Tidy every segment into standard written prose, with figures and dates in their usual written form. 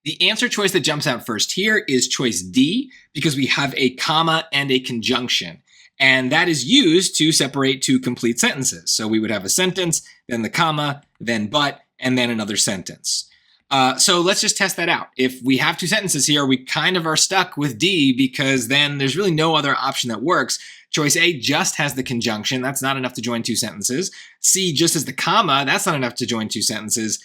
The answer choice that jumps out first here is choice D, because we have a comma and a conjunction. And that is used to separate two complete sentences. So we would have a sentence, then the comma, then but, and then another sentence. So let's just test that out. If we have two sentences here, we kind of are stuck with D because then there's really no other option that works. Choice A just has the conjunction. That's not enough to join two sentences. C just has the comma. That's not enough to join two sentences.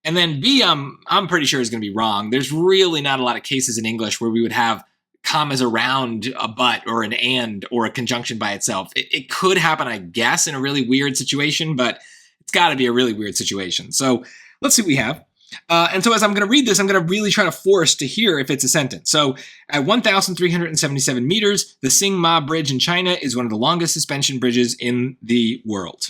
And then B, I'm pretty sure is going to be wrong. There's really not a lot of cases in English where we would have commas around a but or an and or a conjunction by itself. It could happen, I guess, in a really weird situation, but it's got to be a really weird situation. So let's see what we have. And so as I'm going to read this, I'm going to really try to force to hear if it's a sentence. So at 1,377 meters, the Singma Bridge in China is one of the longest suspension bridges in the world.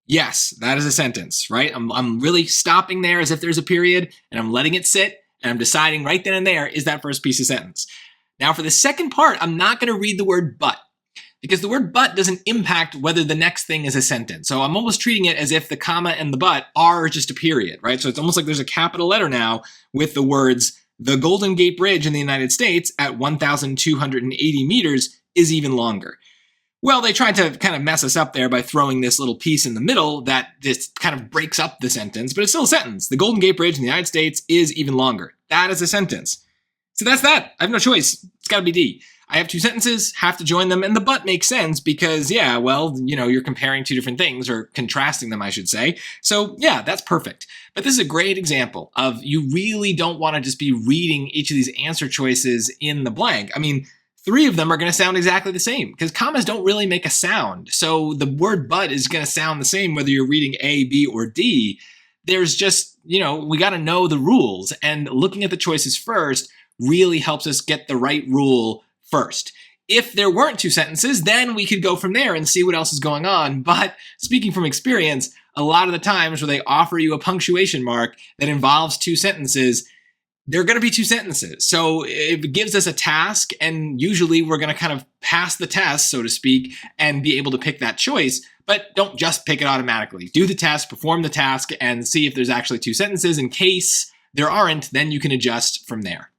Yes, that is a sentence, right? I'm really stopping there as if there's a period, and I'm letting it sit, and I'm deciding right then and there, is that first piece of sentence? Now for the second part, I'm not going to read the word but, because the word but doesn't impact whether the next thing is a sentence. So I'm almost treating it as if the comma and the but are just a period, right? So it's almost like there's a capital letter now with the words, the Golden Gate Bridge in the United States at 1,280 meters is even longer. Well, they tried to kind of mess us up there by throwing this little piece in the middle that just kind of breaks up the sentence, but it's still a sentence. The Golden Gate Bridge in the United States is even longer. That is a sentence. So that's that. I have no choice. It's got to be D. I have two sentences, have to join them, and the but makes sense because, yeah, well, you know, you're comparing two different things, or contrasting them, I should say. So, yeah, that's perfect. But this is a great example of you really don't want to just be reading each of these answer choices in the blank. I mean, three of them are going to sound exactly the same because commas don't really make a sound. So the word but is going to sound the same whether you're reading A, B, or D. There's just, you know, we got to know the rules, and looking at the choices first really helps us get the right rule first. If there weren't two sentences, then we could go from there and see what else is going on. But speaking from experience, a lot of the times where they offer you a punctuation mark that involves two sentences, they're going to be two sentences. So it gives us a task, and usually we're going to kind of pass the test, so to speak, and be able to pick that choice. But don't just pick it automatically. Do the test, perform the task, and see if there's actually two sentences. In case there aren't, then you can adjust from there.